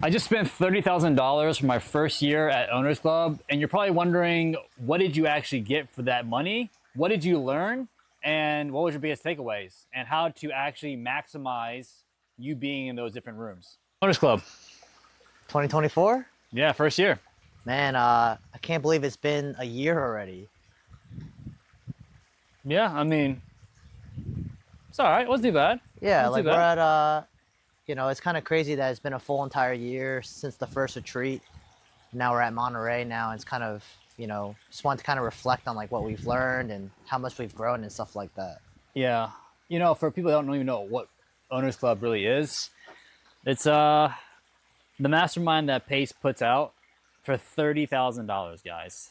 I just spent $30,000 for my first year at Owners Club, and you're probably wondering, what did you actually get for that money? What did you learn? And what was your biggest takeaways? And how to actually maximize you being in those different rooms. Owners Club. 2024? Yeah, first year. Man, I can't believe it's been a year already. Yeah, I mean, it's all right. It wasn't too bad. Yeah, Wasn't like too we're bad. at, it's kind of crazy that it's been a full entire year since the first retreat. Now we're at Monterey now. It's kind of, just want to kind of reflect on like what we've learned and how much we've grown and stuff like that. Yeah. For people that don't even know what Owners Club really is, it's the mastermind that Pace puts out for $30,000, guys.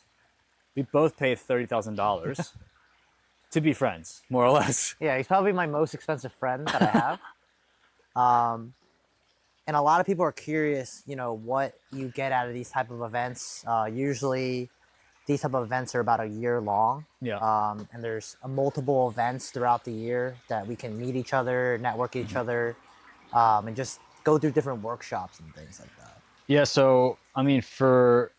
We both paid $30,000 to be friends, more or less. Yeah, he's probably my most expensive friend that I have. And a lot of people are curious, what you get out of these type of events. Usually these type of events are about a year long. Yeah. And there's multiple events throughout the year that we can meet each other, network each other, and just go through different workshops and things like that. Yeah, so, I mean, well,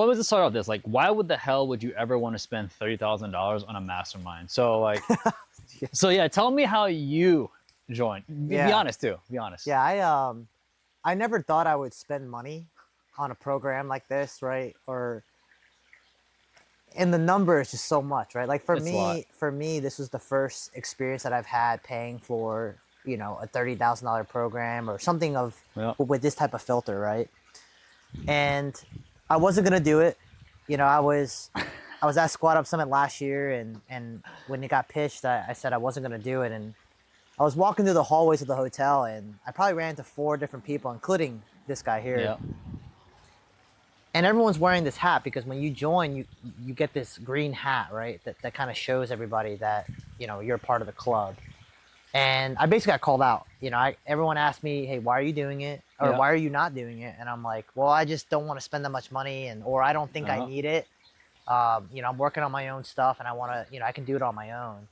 let's just start off this. Like, why would the hell would you ever want to spend $30,000 on a mastermind? So, like, so yeah, tell me how you joined. Be honest, too. Be honest. Yeah, I never thought I would spend money on a program like this, right? And the number is just so much, right? Like for me, this was the first experience that I've had paying for, a $30,000 program or something with this type of filter, right? And I wasn't gonna do it. I was at Squad Up Summit last year, and when it got pitched, I said I wasn't gonna do it, and I was walking through the hallways of the hotel, and I probably ran into 4 different people, including this guy here. Yeah. And everyone's wearing this hat because when you join, you get this green hat, right? That kind of shows everybody that you're part of the club. And I basically got called out. Everyone asked me, "Hey, why are you doing it? Or why are you not doing it?" And I'm like, "Well, I just don't want to spend that much money, or I don't think I need it. I'm working on my own stuff, and I want to, I can do it on my own."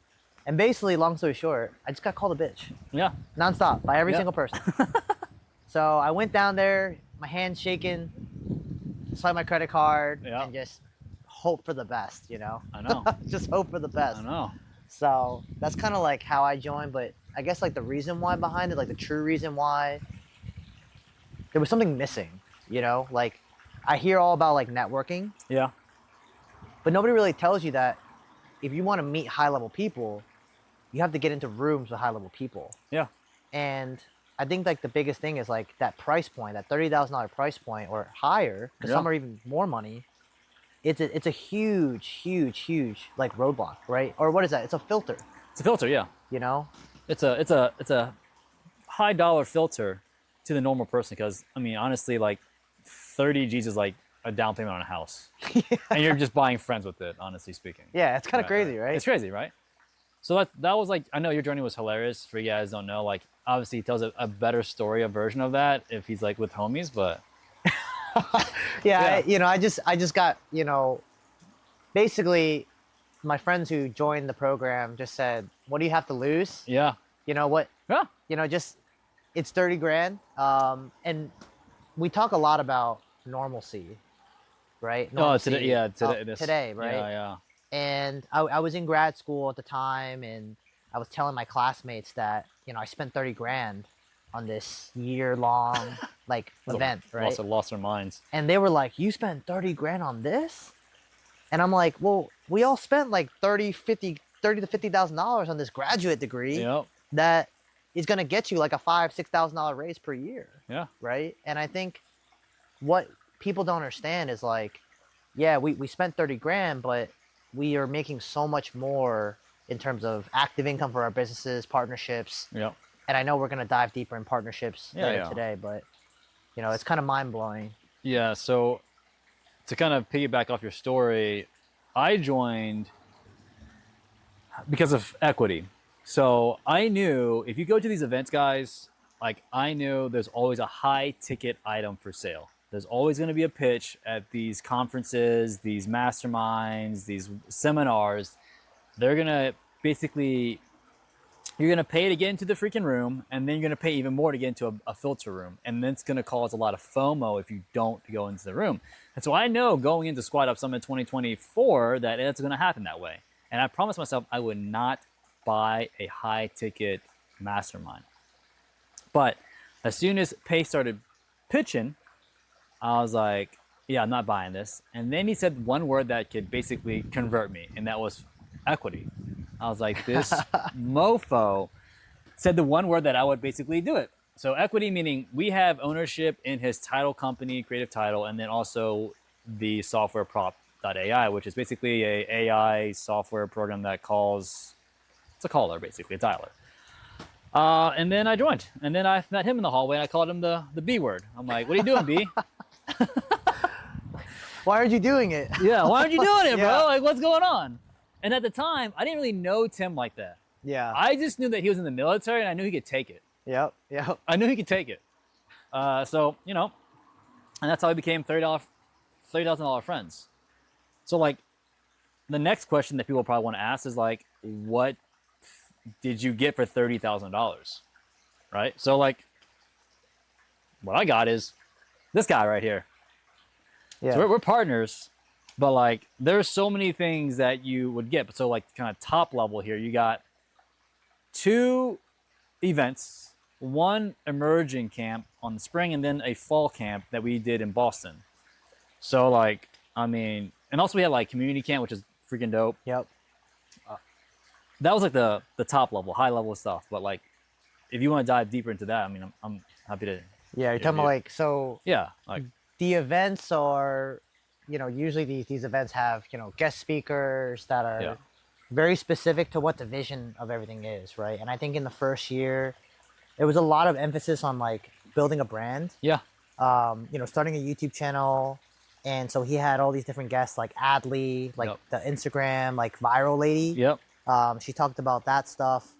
And basically, long story short, I just got called a bitch. Yeah. Nonstop by every single person. So I went down there, my hands shaking, swipe my credit card, and just hope for the best, I know. Just hope for the best. I know. So that's kind of like how I joined, but I guess like the reason why behind it, like the true reason why, there was something missing, like I hear all about like networking. Yeah. But nobody really tells you that if you want to meet high level people, you have to get into rooms with high level people. Yeah. And I think like the biggest thing is like that price point, that $30,000 price point or higher, because some are even more money. It's a huge like roadblock, right? Or what is that? It's a filter. It's a filter, yeah. It's a high dollar filter to the normal person because, I mean, honestly, like 30 G's is like a down payment on a house. And you're just buying friends with it, honestly speaking. Yeah, it's kind of crazy, right? It's crazy, right? So that was like, I know your journey was hilarious. For you guys don't know, like obviously he tells a better story, a version of that if he's like with homies, but yeah. I just got, basically my friends who joined the program just said, "What do you have to lose?" Yeah. You know what? Yeah. Just it's 30 grand. And we talk a lot about normalcy, right? Normalcy, today, right? Yeah. And I was in grad school at the time, and I was telling my classmates that, I spent 30 grand on this year-long like event, right? Lost their minds. And they were like, "You spent 30 grand on this?" And I'm like, "Well, we all spent like $30 to $50,000 on this graduate degree that is going to get you like a $5,000-$6,000 raise per year." Yeah. Right. And I think what people don't understand is like, yeah, we spent 30 grand, but we are making so much more in terms of active income for our businesses, partnerships. Yeah. And I know we're going to dive deeper in partnerships today, but it's kind of mind blowing. Yeah. So to kind of piggyback off your story, I joined because of equity. So I knew if you go to these events, guys, like I knew there's always a high ticket item for sale. There's always going to be a pitch at these conferences, these masterminds, these seminars. They're going to basically you're going to pay to get into the freaking room, and then you're going to pay even more to get into a filter room. And then it's going to cause a lot of FOMO if you don't go into the room. And so I know going into Squad Up Summit 2024 that it's going to happen that way. And I promised myself I would not buy a high ticket mastermind. But as soon as Pay started pitching, I was like, yeah, I'm not buying this. And then he said one word that could basically convert me, and that was equity. I was like, this mofo said the one word that I would basically do it. So equity meaning we have ownership in his title company, creative title, and then also the software prop.ai, which is basically a AI software program that calls, it's a caller basically, a dialer. And then I joined, and then I met him in the hallway, and I called him the B word. I'm like, what are you doing, B? Why aren't you doing it? Yeah, why aren't you doing it, bro? Like, what's going on? And at the time, I didn't really know Tim like that. Yeah. I just knew that he was in the military, and I knew he could take it. Yep. I knew he could take it. So, you know, and that's how we became $30,000 friends. So, like, the next question that people probably want to ask is, like, what did you get for $30,000? Right? So, like, what I got is this guy right here. Yeah. So we're partners, but like there's so many things that you would get. But so like kind of top level here, you got 2 events, 1 emerging camp on the spring, and then a fall camp that we did in Boston. So like, I mean, and also we had like community camp, which is freaking dope. Yep. That was like the top level, high level stuff. But like, if you want to dive deeper into that, I mean, I'm happy to. Yeah, you're talking about like, so. Yeah, like. The events are, you know, usually these events have, you know, guest speakers that are very specific to what the vision of everything is, right? And I think in the first year, there was a lot of emphasis on like building a brand. Yeah. You know, starting a YouTube channel. And so he had all these different guests like Adley, like the Instagram, like viral lady. Yep. She talked about that stuff.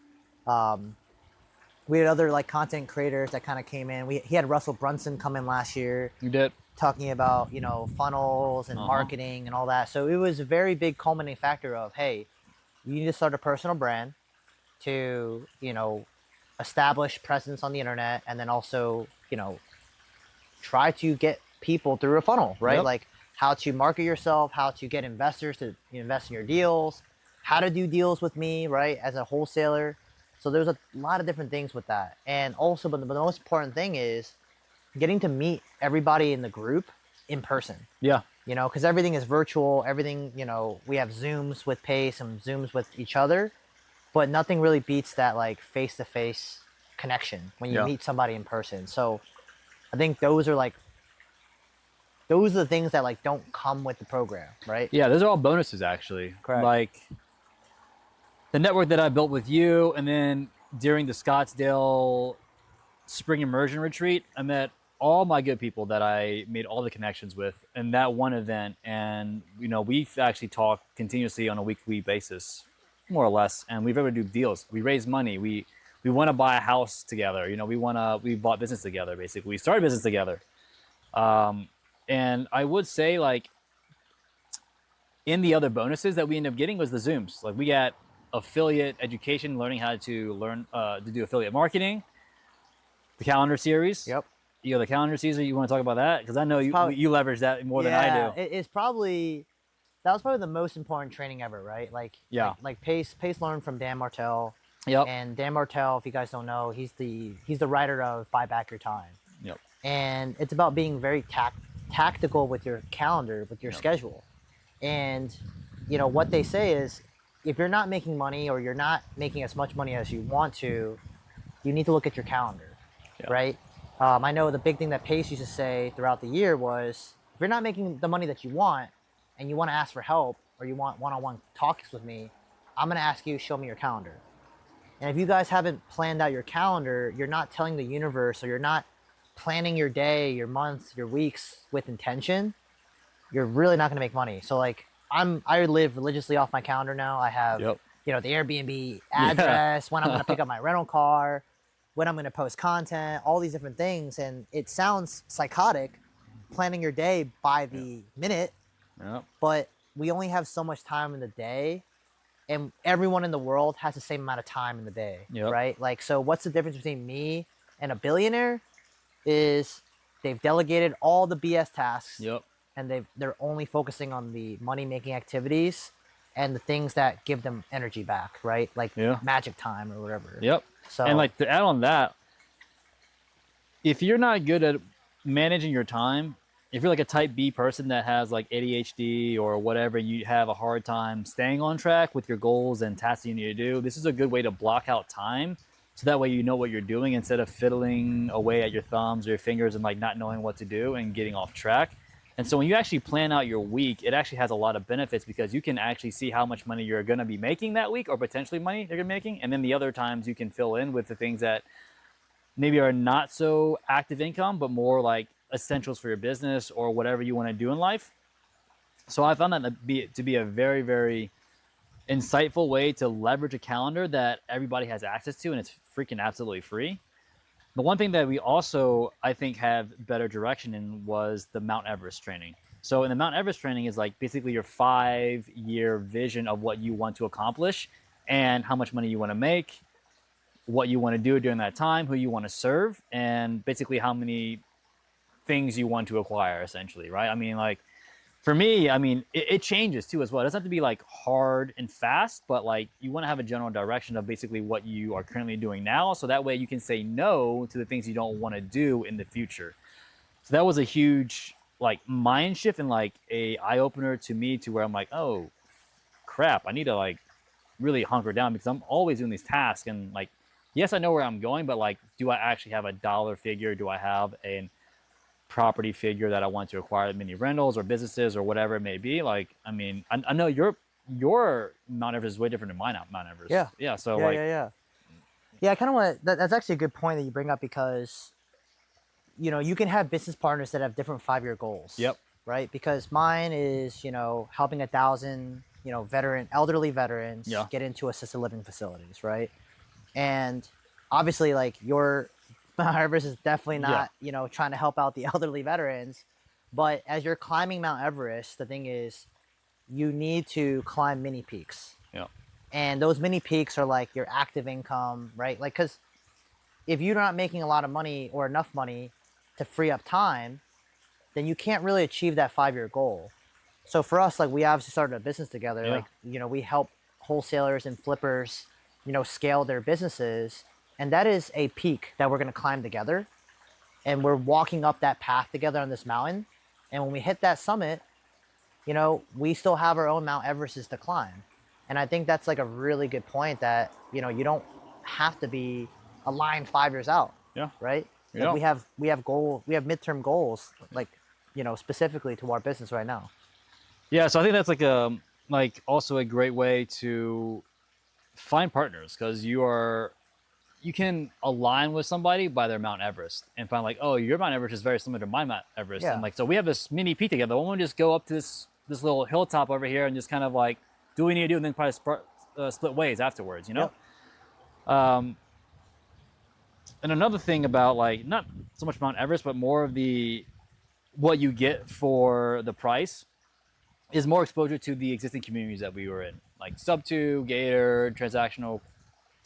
We had other like content creators that kind of came in. He had Russell Brunson come in last year. You did. Talking about, you know, funnels and marketing and all that. So it was a very big culminating factor of, hey, you need to start a personal brand to, you know, establish presence on the internet, and then also, you know, try to get people through a funnel, right? Like how to market yourself, how to get investors to invest in your deals, how to do deals with me, right, as a wholesaler. So there's a lot of different things with that. And also, but the most important thing is getting to meet everybody in the group in person. Yeah. You know, because everything is virtual. Everything, you know, we have Zooms with Pace and Zooms with each other, but nothing really beats that like face-to-face connection when you meet somebody in person. So I think those are the things that like don't come with the program, right? Yeah, those are all bonuses actually. Correct. Like the network that I built with you, and then during the Scottsdale Spring Immersion Retreat, I met all my good people that I made all the connections with in that one event. And, you know, we've actually talked continuously on a weekly basis, more or less. And we've ever do deals. We raise money. We want to buy a house together. You know, we bought business together, basically. We started business together. And I would say like in the other bonuses that we ended up getting was the Zooms. Like we got affiliate education, learning how to learn to do affiliate marketing, the calendar series. Yep. You know, the calendar season, you want to talk about that? Because I know you leverage that more than I do. It's probably, that was probably the most important training ever, right? Like, like Pace learned from Dan Martell. Yep. And Dan Martell, if you guys don't know, he's the writer of Buy Back Your Time. Yep. And it's about being very tactical with your calendar, with your schedule. And, you know, what they say is, if you're not making money or you're not making as much money as you want to, you need to look at your calendar, right? I know the big thing that Pace used to say throughout the year was, if you're not making the money that you want and you want to ask for help or you want one-on-one talks with me, I'm going to ask you, show me your calendar. And if you guys haven't planned out your calendar, you're not telling the universe, or you're not planning your day, your months, your weeks with intention, you're really not going to make money. So like I live religiously off my calendar now. I have, you know, the Airbnb address, when I'm going to pick up my rental car, when I'm going to post content, all these different things. And it sounds psychotic planning your day by the minute, but we only have so much time in the day and everyone in the world has the same amount of time in the day, right? Like, so what's the difference between me and a billionaire is they've delegated all the BS tasks, and they're only focusing on the money-making activities and the things that give them energy back, right? Like magic time or whatever. So, and like to add on that, if you're not good at managing your time, if you're like a type B person that has like ADHD or whatever, you have a hard time staying on track with your goals and tasks you need to do, this is a good way to block out time. So that way you know what you're doing instead of fiddling away at your thumbs or your fingers and like not knowing what to do and getting off track. And so when you actually plan out your week, it actually has a lot of benefits because you can actually see how much money you're going to be making that week or potentially money you're making. And then the other times you can fill in with the things that maybe are not so active income, but more like essentials for your business or whatever you want to do in life. So I found that to be a very, very insightful way to leverage a calendar that everybody has access to, and it's freaking absolutely free. The one thing that we also, I think, have better direction in was the Mount Everest training. So in the Mount Everest training is like basically your 5-year vision of what you want to accomplish and how much money you want to make, what you want to do during that time, who you want to serve, and basically how many things you want to acquire, essentially, right? I mean, like, for me, I mean, it changes too as well. It doesn't have to be like hard and fast, but like you want to have a general direction of basically what you are currently doing now. So that way you can say no to the things you don't want to do in the future. So that was a huge like mind shift and like a eye opener to me to where I'm like, oh crap, I need to like really hunker down because I'm always doing these tasks and like, yes, I know where I'm going, but like, do I actually have a dollar figure? Do I have an property figure that I want to acquire, mini rentals or businesses or whatever it may be? Like, I mean, I know your Mount Everest is way different than mine Mount Everest. Yeah. So yeah, I kind of want that's actually a good point that you bring up because, you know, you can have business partners that have different 5-year goals. Right. Because mine is, you know, helping 1,000, you know, elderly veterans get into assisted living facilities. Right. And obviously like your Mount Everest is definitely not, you know, trying to help out the elderly veterans. But as you're climbing Mount Everest, the thing is, you need to climb mini peaks. And those mini peaks are like your active income, right? Like, because if you're not making a lot of money or enough money to free up time, then you can't really achieve that 5-year goal. So for us, like, we obviously started a business together. Like, you know, we help wholesalers and flippers, you know, scale their businesses. And that is a peak that we're going to climb together. And we're walking up that path together on this mountain. And when we hit that summit, you know, we still have our own Mount Everests to climb. And I think that's like a really good point that, you know, you don't have to be aligned 5 years out. Right. Like we have midterm goals, like, you know, specifically to our business right now. Yeah. So I think that's like also a great way to find partners because you can align with somebody by their Mount Everest and find like, oh, your Mount Everest is very similar to my Mount Everest. And like, so we have this mini peak together. Why don't we just go up to this little hilltop over here and just kind of like do what we need to do and then probably split ways afterwards, you know? And another thing about like, not so much Mount Everest, but more of what you get for the price is more exposure to the existing communities that we were in, like Sub2, Gator, Transactional,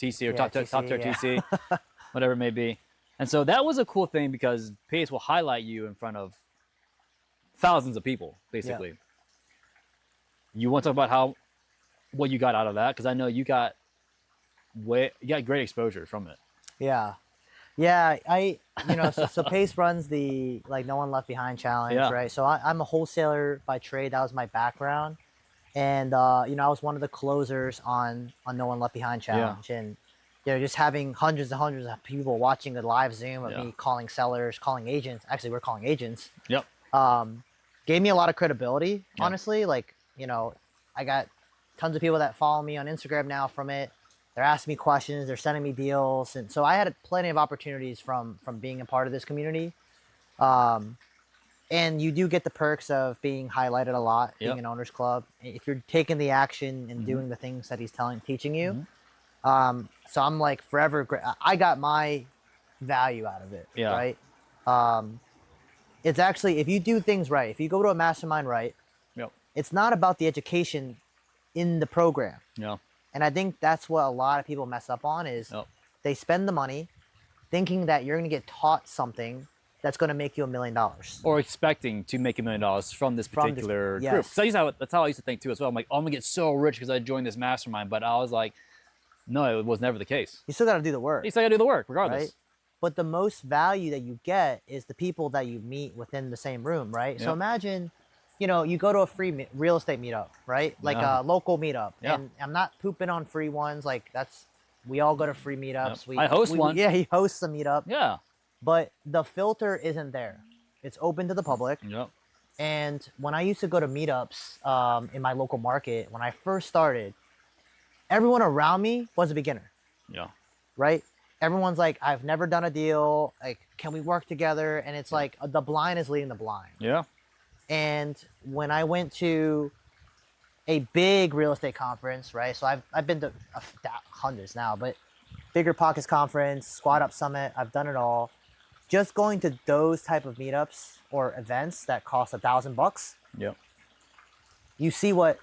TC or top tier TC, whatever it may be. And so that was a cool thing because Pace will highlight you in front of thousands of people, basically. You want to talk about what you got out of that? Because I know you got great exposure from it. Yeah, you know, so Pace runs the like No One Left Behind challenge, right? So I'm a wholesaler by trade. That was my background. And, you know, I was one of the closers on No One Left Behind challenge. And, you know, just having hundreds and hundreds of people watching the live Zoom of me calling sellers, calling agents. Actually, we're calling agents. Gave me a lot of credibility, honestly. Like, you know, I got tons of people that follow me on Instagram now from it. They're asking me questions. They're sending me deals. And so I had plenty of opportunities from being a part of this community. And you do get the perks of being highlighted a lot, being an owner's club. If you're taking the action and doing the things that he's teaching you. So I'm like forever. I got my value out of it, right? It's actually, if you do things right, if you go to a mastermind right, it's not about the education in the program. And I think that's what a lot of people mess up on is they spend the money thinking that you're going to get taught something that's going to make you $1 million. Or expecting to make $1 million from this particular group. So that's how I used to think too as well. I'm like, oh, I'm going to get so rich because I joined this mastermind. But I was like, no, it was never the case. You still got to do the work. You still got to do the work regardless. Right? But the most value that you get is the people that you meet within the same room, right? Yep. So imagine, you know, you go to a free real estate meetup, right? Like a local meetup. Yeah. And I'm not pooping on free ones. Like we all go to free meetups. Yep. I host one. Yeah, he hosts a meetup. Yeah. But the filter isn't there. It's open to the public. Yep. And when I used to go to meetups in my local market, when I first started, everyone around me was a beginner. Yeah. Right? Everyone's like, I've never done a deal. Like, can we work together? And it's like the blind is leading the blind. Yeah. And when I went to a big real estate conference, right? So I've been to hundreds now, but Bigger Pockets Conference, Squad Up Summit, I've done it all. Just going to those type of meetups or events that cost $1,000. Yep. You see what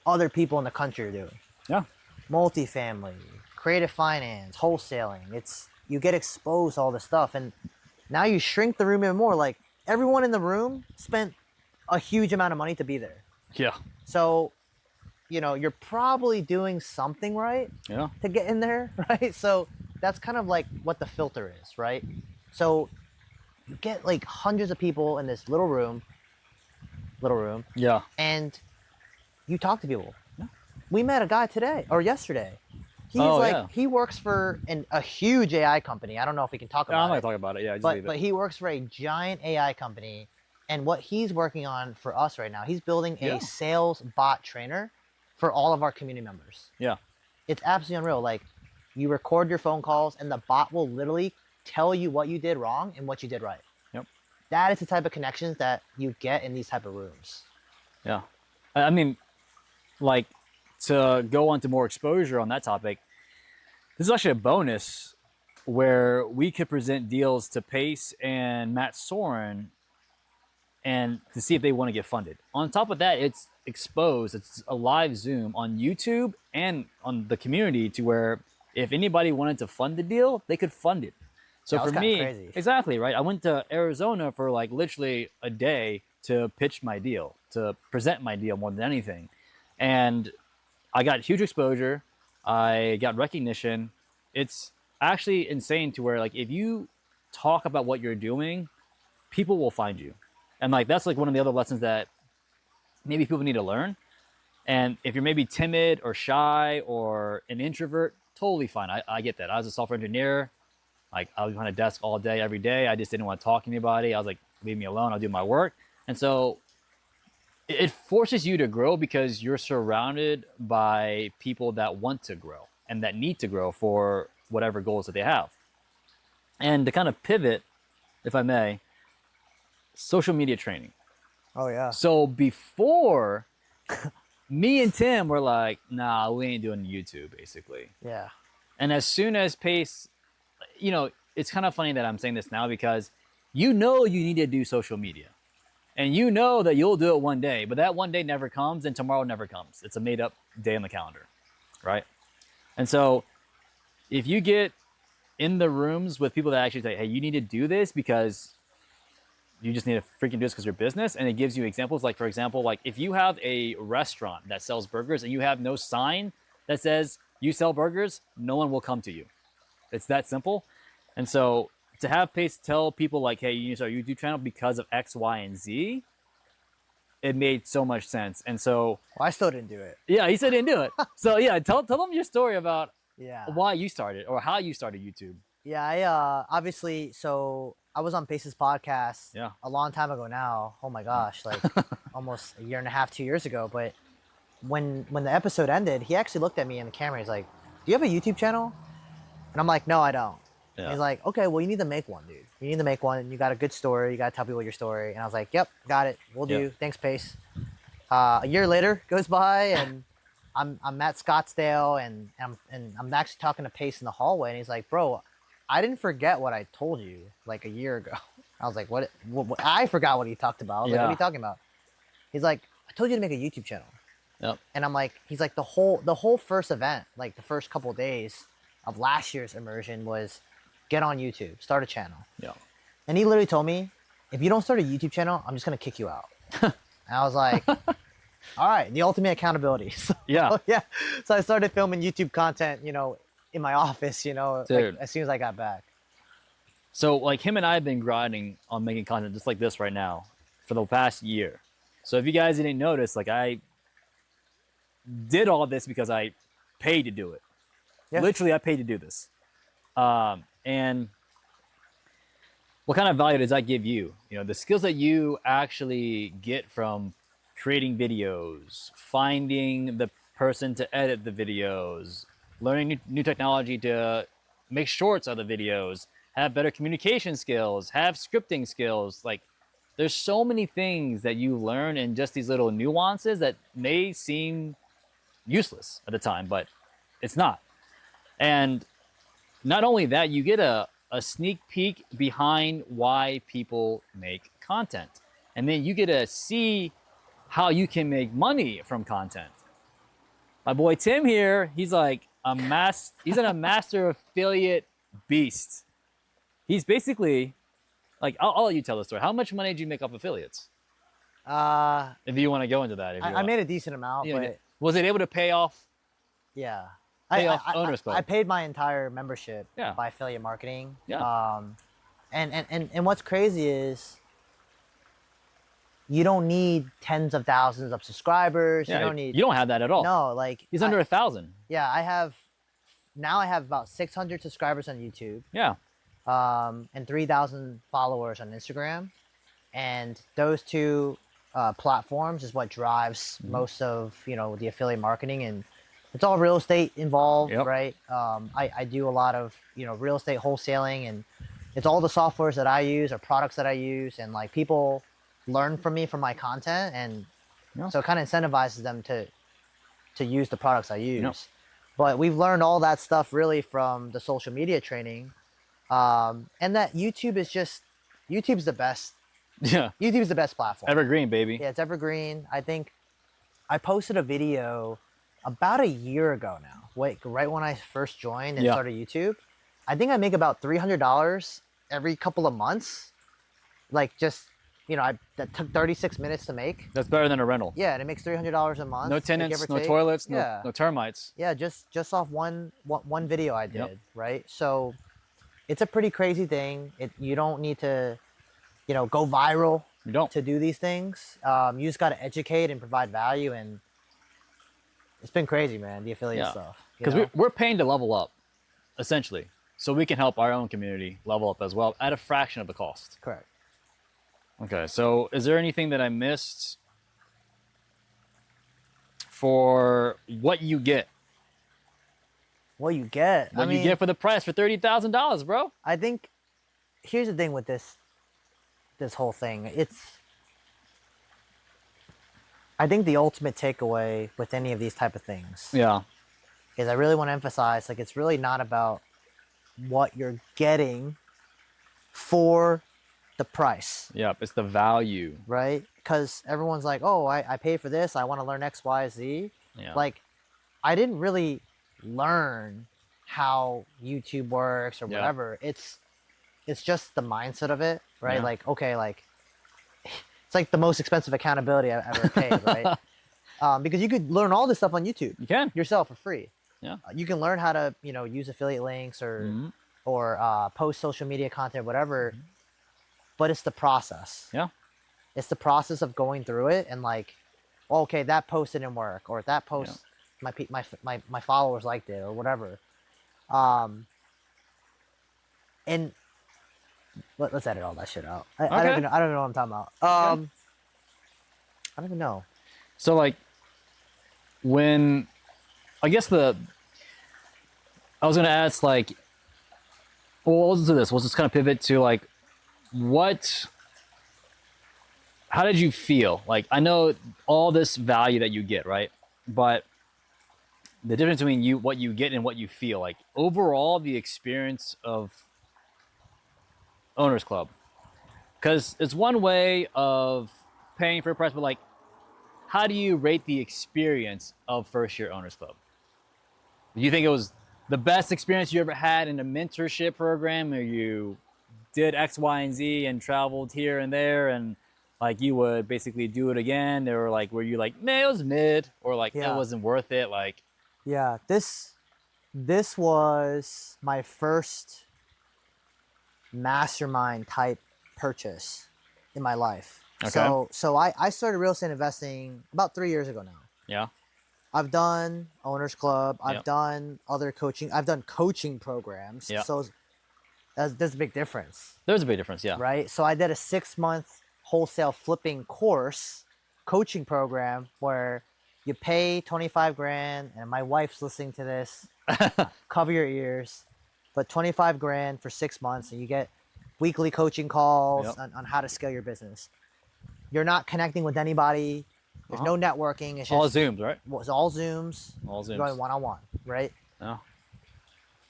other people in the country are doing. Yeah. Multifamily, creative finance, wholesaling. You get exposed to all this stuff, and now you shrink the room even more. Like everyone in the room spent a huge amount of money to be there. Yeah. So, you know, you're probably doing something right to get in there, right? So that's kind of like what the filter is, right? So you get like hundreds of people in this little room. Yeah. And you talk to people. Yeah. We met a guy today or yesterday. He's he works for a huge AI company. I don't know if we can talk about it. I'm not going to talk about it. Yeah, but he works for a giant AI company. And what he's working on for us right now, he's building a sales bot trainer for all of our community members. Yeah. It's absolutely unreal. Like, you record your phone calls and the bot will literally tell you what you did wrong and what you did right. Yep. That is the type of connections that you get in these type of rooms. Yeah. I mean, like, to go on to more exposure on that topic, this is actually a bonus where we could present deals to Pace and Matt Soren and to see if they want to get funded. On top of that, it's exposed. It's a live Zoom on YouTube and on the community to where if anybody wanted to fund the deal, they could fund it. So for me, crazy. Exactly, right? I went to Arizona for like literally a day to pitch my deal, to present my deal more than anything. And I got huge exposure. I got recognition. It's actually insane to where like if you talk about what you're doing, people will find you. And like that's like one of the other lessons that maybe people need to learn. And if you're maybe timid or shy or an introvert, totally fine. I get that. I was a software engineer. Like I was behind a desk all day, every day. I just didn't want to talk to anybody. I was like, leave me alone. I'll do my work. And so it forces you to grow because you're surrounded by people that want to grow and that need to grow for whatever goals that they have. And to kind of pivot, if I may, social media training. Oh, yeah. So before, me and Tim were like, nah, we ain't doing YouTube, basically. Yeah. And as soon as Pace, you know, it's kind of funny that I'm saying this now because you know you need to do social media. And you know that you'll do it one day, but that one day never comes and tomorrow never comes. It's a made up day on the calendar, right? And so if you get in the rooms with people that actually say, hey, you need to do this because you just need to freaking do this because your business, and it gives you examples. Like, for example, like if you have a restaurant that sells burgers and you have no sign that says you sell burgers, no one will come to you. It's that simple. And so to have Pace tell people like, hey, you need to start a YouTube channel because of X, Y, and Z, it made so much sense. And so I still didn't do it. Yeah, he said he didn't do it. So yeah, tell them your story about why you started or how you started YouTube. Yeah, I obviously, so I was on Pace's podcast a long time ago now. Oh my gosh, like almost a year and a half, 2 years ago. But when the episode ended, he actually looked at me in the camera. He's like, do you have a YouTube channel? And I'm like, no, I don't. Yeah. He's like, okay, well, you need to make one, dude. You need to make one. You got a good story. You got to tell people your story. And I was like, yep, got it. We'll do. Thanks, Pace. A year later goes by, and I'm at Scottsdale, and I'm actually talking to Pace in the hallway, and he's like, bro, I didn't forget what I told you like a year ago. I was like, what I forgot what he talked about. I was like, what are you talking about? He's like, I told you to make a YouTube channel. Yep. And I'm like, he's like, the whole first event, like the first couple of days of last year's immersion was get on YouTube, start a channel. Yeah. And he literally told me, if you don't start a YouTube channel, I'm just gonna kick you out. And I was like, all right, the ultimate accountability. So, Yeah. yeah. So I started filming YouTube content, in my office, like, as soon as I got back. So like him and I have been grinding on making content just like this right now for the past year. So if you guys didn't notice, like I did all this because I paid to do it. Yeah. Literally, I paid to do this. And what kind of value does that give you? The skills that you actually get from creating videos, finding the person to edit the videos, learning new technology to make shorts of the videos, have better communication skills, have scripting skills. Like, there's so many things that you learn in just these little nuances that may seem useless at the time, but it's not. And not only that, you get a sneak peek behind why people make content. And then you get to see how you can make money from content. My boy Tim here, he's like he's a master affiliate beast. He's basically like, I'll let you tell the story. How much money did you make off affiliates? If you want to go into that. I made a decent amount, but was it able to pay off? Yeah. Owners Club. I paid my entire membership by affiliate marketing. Yeah. And what's crazy is you don't need tens of thousands of subscribers. Yeah, you don't have that at all. No, like he's under 1,000. Yeah, I have about 600 subscribers on YouTube. Yeah. And 3,000 followers on Instagram. And those two platforms is what drives most of the affiliate marketing, and it's all real estate involved, right? I do a lot of real estate wholesaling, and it's all the softwares that I use or products that I use, and like people learn from me from my content, and so it kind of incentivizes them to use the products I use. But we've learned all that stuff really from the social media training, and that YouTube's the best. Yeah. YouTube's the best platform. Evergreen, baby. Yeah, it's evergreen. I think I posted a video about a year ago now. Right when I first joined and started YouTube. I think I make about $300 every couple of months. Like just, that took 36 minutes to make. That's better than a rental. Yeah, and it makes $300 a month. No tenants, no toilets, no termites. Yeah, just off one video I did, right? So it's a pretty crazy thing. You don't need to go viral to do these things. You just got to educate and provide value, and it's been crazy, man, the affiliate stuff. Because we're paying to level up, essentially, so we can help our own community level up as well at a fraction of the cost. Correct. Okay, so is there anything that I missed for what you get? What you get? What you get for the price for $30,000, bro? I think here's the thing with this whole thing. I think the ultimate takeaway with any of these type of things is I really want to emphasize, like, it's really not about what you're getting for the price. Yep, it's the value. Right? Because everyone's like, oh, I paid for this. I want to learn X, Y, Z. Yeah. Like, I didn't really learn how YouTube works or whatever. It's just the mindset of it, right? Yeah. Like, okay, like it's like the most expensive accountability I've ever paid, right? Because you could learn all this stuff on YouTube. You can yourself for free. Yeah. You can learn how to use affiliate links or post social media content, whatever. But it's the process. Yeah. It's the process of going through it and like, oh, okay, that post didn't work, or that post my followers liked it or whatever. And let's edit all that shit out. I don't even know what I'm talking about. I don't even know. So like when I guess I was gonna ask like, well, let's do this. We'll just kind of pivot to like how did you feel? Like, I know all this value that you get, right? But the difference between what you get and what you feel, like overall the experience of Owners Club, because it's one way of paying for a price, but like how do you rate the experience of first year Owners Club? Do you think it was the best experience you ever had in a mentorship program, or you did X, Y, and Z and traveled here and there, and like you would basically do it again? Or like, were you like, man, it was mid, or like it wasn't worth it? Like, yeah, this was my first mastermind type purchase in my life. Okay. So I started real estate investing about 3 years ago now. Yeah. I've done Owners Club. I've done other coaching. I've done coaching programs. Yeah. So there's a big difference. There's a big difference, yeah. Right? So I did a 6-month wholesale flipping course coaching program where you pay 25 grand, and my wife's listening to this, cover your ears, but 25 grand for 6 months, and you get weekly coaching calls on how to scale your business. You're not connecting with anybody. There's no networking. It's just all Zooms, right? It's all Zooms. All Zooms. You're going one-on-one, right? Yeah.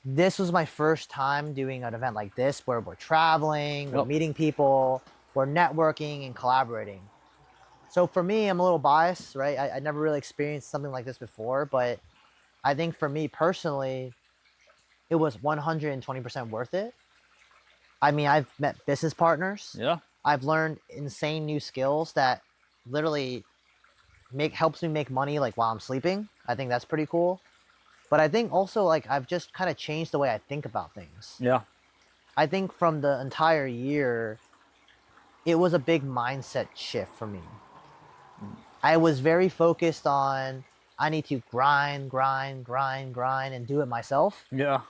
This was my first time doing an event like this where we're traveling, we're meeting people, we're networking and collaborating. So for me, I'm a little biased, right? I never really experienced something like this before, but I think for me personally, it was 120% worth it. I mean, I've met business partners. Yeah. I've learned insane new skills that literally helps me make money like while I'm sleeping. I think that's pretty cool. But I think also like I've just kind of changed the way I think about things. Yeah. I think from the entire year, it was a big mindset shift for me. I was very focused on I need to grind, and do it myself. Yeah.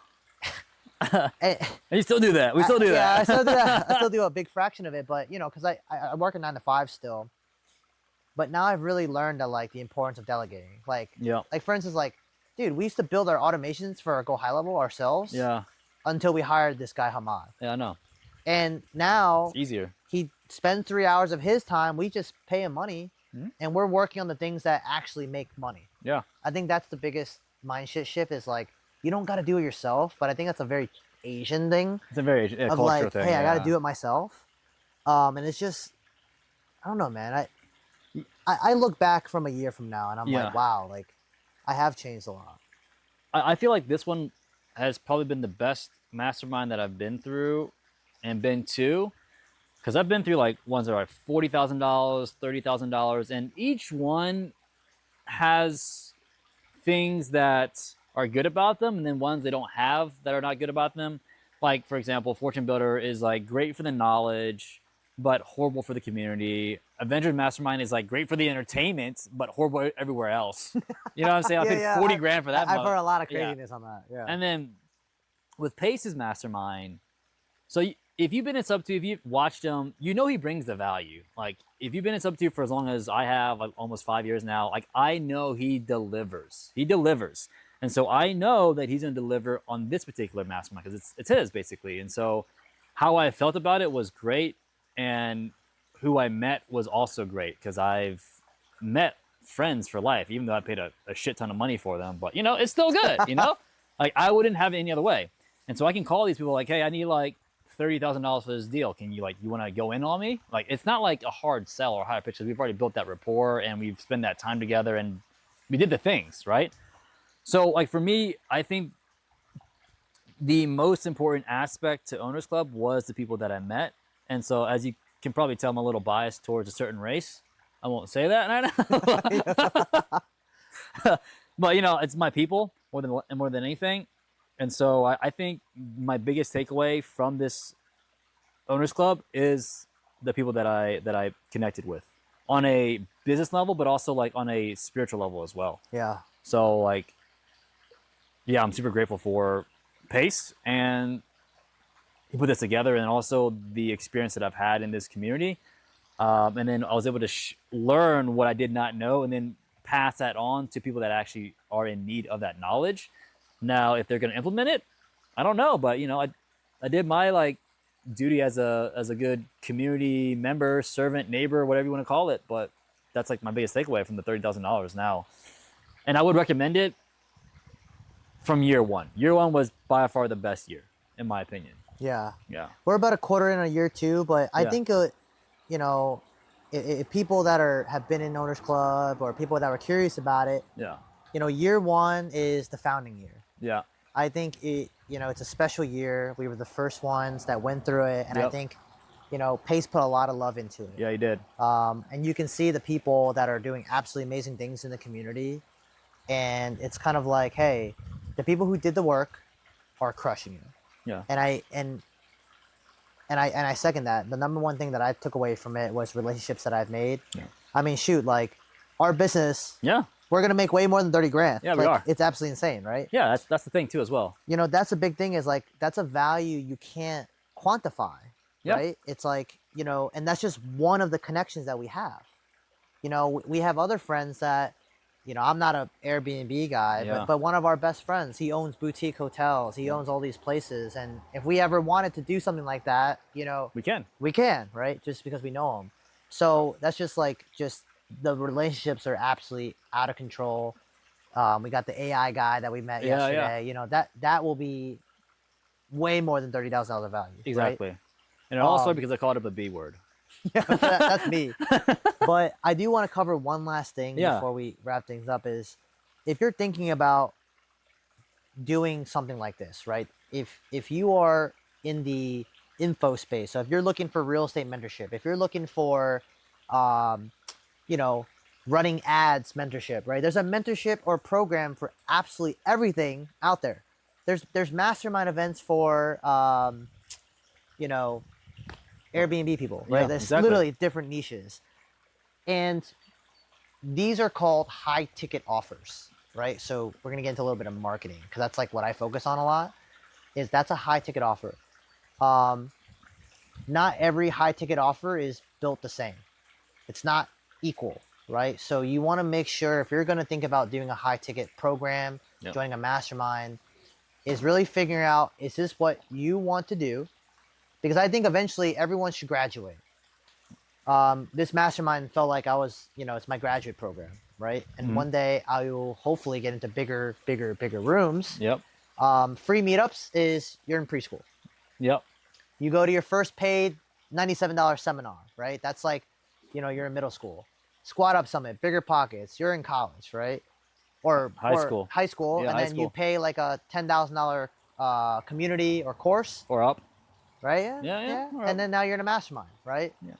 And you still do that. We still do that. Yeah, I still do that. I still do a big fraction of it, but you know, because I work a 9 to 5 still. But now I've really learned that like the importance of delegating. Like, like for instance, like, dude, we used to build our automations for our Go High Level ourselves. Yeah. Until we hired this guy Hamad. Yeah, I know. And now it's easier. He spends 3 hours of his time. We just pay him money, and we're working on the things that actually make money. Yeah. I think that's the biggest mindset shift. Is like you don't got to do it yourself, but I think that's a very Asian thing. It's a very cultural like, thing. Hey, I got to do it myself. And it's just, I don't know, man. I look back from a year from now, and I'm like, wow, like I have changed a lot. I feel like this one has probably been the best mastermind that I've been through and been to, because I've been through like ones that are like $40,000, $30,000, and each one has things that are good about them, and then ones they don't have that are not good about them. Like, for example, Fortune Builder is like great for the knowledge, but horrible for the community. Avengers Mastermind is like great for the entertainment, but horrible everywhere else. You know what I'm saying? I paid 40 grand for that. I've heard a lot of craziness on that. Yeah. And then with Pace's Mastermind, so if you've been in Sub 2, if you've watched him, you know he brings the value. Like, if you've been in Sub 2 for as long as I have, like almost 5 years now, like I know he delivers. He delivers. And so I know that he's going to deliver on this particular mastermind because it's his, basically. And so how I felt about it was great. And who I met was also great because I've met friends for life, even though I paid a shit ton of money for them. But, you know, it's still good, you know? Like, I wouldn't have it any other way. And so I can call these people like, hey, I need like $30,000 for this deal. Can you you want to go in on me? Like, it's not like a hard sell or higher pitch because we've already built that rapport and we've spent that time together and we did the things, right? So like for me, I think the most important aspect to Owners Club was the people that I met. And so as you can probably tell, I'm a little biased towards a certain race. I won't say that. I know. But you know, it's my people more than anything. And so I think my biggest takeaway from this Owners Club is the people that I connected with on a business level, but also like on a spiritual level as well. Yeah. So like, yeah, I'm super grateful for Pace and he put this together, and also the experience that I've had in this community. And then I was able to learn what I did not know and then pass that on to people that actually are in need of that knowledge. Now, if they're going to implement it, I don't know, but you know, I did my like duty as a good community member, servant, neighbor, whatever you want to call it. But that's like my biggest takeaway from the $30,000 now. And I would recommend it from year one. Year one was by far the best year, in my opinion. Yeah. Yeah. We're about a quarter in a year two, but I think, you know, if people that have been in Owners Club or people that were curious about it, Yeah. you know, year one is the founding year. Yeah. I think it's a special year. We were the first ones that went through it, and I think, Pace put a lot of love into it. Yeah, he did. And you can see the people that are doing absolutely amazing things in the community, and it's kind of like, hey, the people who did the work are crushing it. Yeah. And I second that. The number one thing that I took away from it was relationships that I've made. Yeah. I mean, shoot, like our business. Yeah. We're gonna make way more than 30 grand. Yeah, we are. It's absolutely insane, right? Yeah, that's the thing too as well. That's a big thing. Is like that's a value you can't quantify, right? It's like and that's just one of the connections that we have. We have other friends that, I'm not a Airbnb guy, but one of our best friends, he owns boutique hotels. He owns all these places, and if we ever wanted to do something like that, we can, right? Just because we know him. So that's just the relationships are absolutely out of control. We got the AI guy that we met yesterday. Yeah. That will be way more than $30,000 of value. Exactly. Right? And also because I called it a B word. Yeah, that's me. But I do want to cover one last thing before we wrap things up. Is if you're thinking about doing something like this, right? If you are in the info space, so if you're looking for real estate mentorship, if you're looking for running ads mentorship, right? There's a mentorship or program for absolutely everything out there. There's mastermind events for Airbnb people, right? Yeah, There's exactly. literally different niches. And these are called high ticket offers, right? So we're gonna get into a little bit of marketing because that's like what I focus on a lot. That's a high ticket offer. Not every high ticket offer is built the same. It's not equal, right? So you want to make sure if you're going to think about doing a high ticket program, joining a mastermind, is really figuring out, is this what you want to do? Because I think eventually everyone should graduate. This mastermind felt like I was, it's my graduate program, right? And one day I will hopefully get into bigger rooms. Yep. Free meetups is you're in preschool. Yep. You go to your first paid $97 seminar, right? That's like, you're in middle school. Squat Up Summit, Bigger Pockets, you're in college, right? Or high school. High school, yeah, and then you pay like a $10,000 community or course. Or up. Right? Yeah. And then now you're in a mastermind, right? Yeah.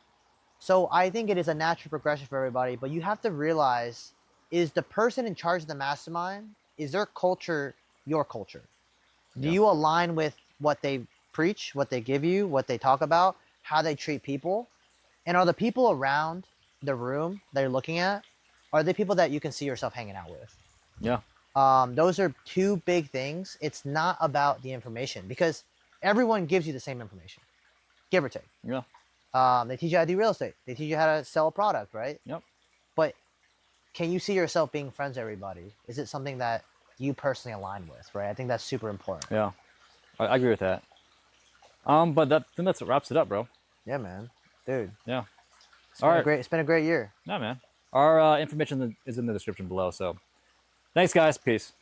So I think it is a natural progression for everybody, but you have to realize, is the person in charge of the mastermind, is their culture your culture? Do you align with what they preach, what they give you, what they talk about, how they treat people? And are the people around the room that you're looking at, are they people that you can see yourself hanging out with? Yeah. Those are two big things. It's not about the information because everyone gives you the same information, give or take. Yeah. They teach you how to do real estate. They teach you how to sell a product, right? Yep. But can you see yourself being friends with everybody? Is it something that you personally align with, right? I think that's super important. Yeah. I agree with that. But I think that wraps it up, bro. Yeah, man. Dude. Yeah. It's been a great year. Yeah, man. Our information is in the description below. So thanks, guys. Peace.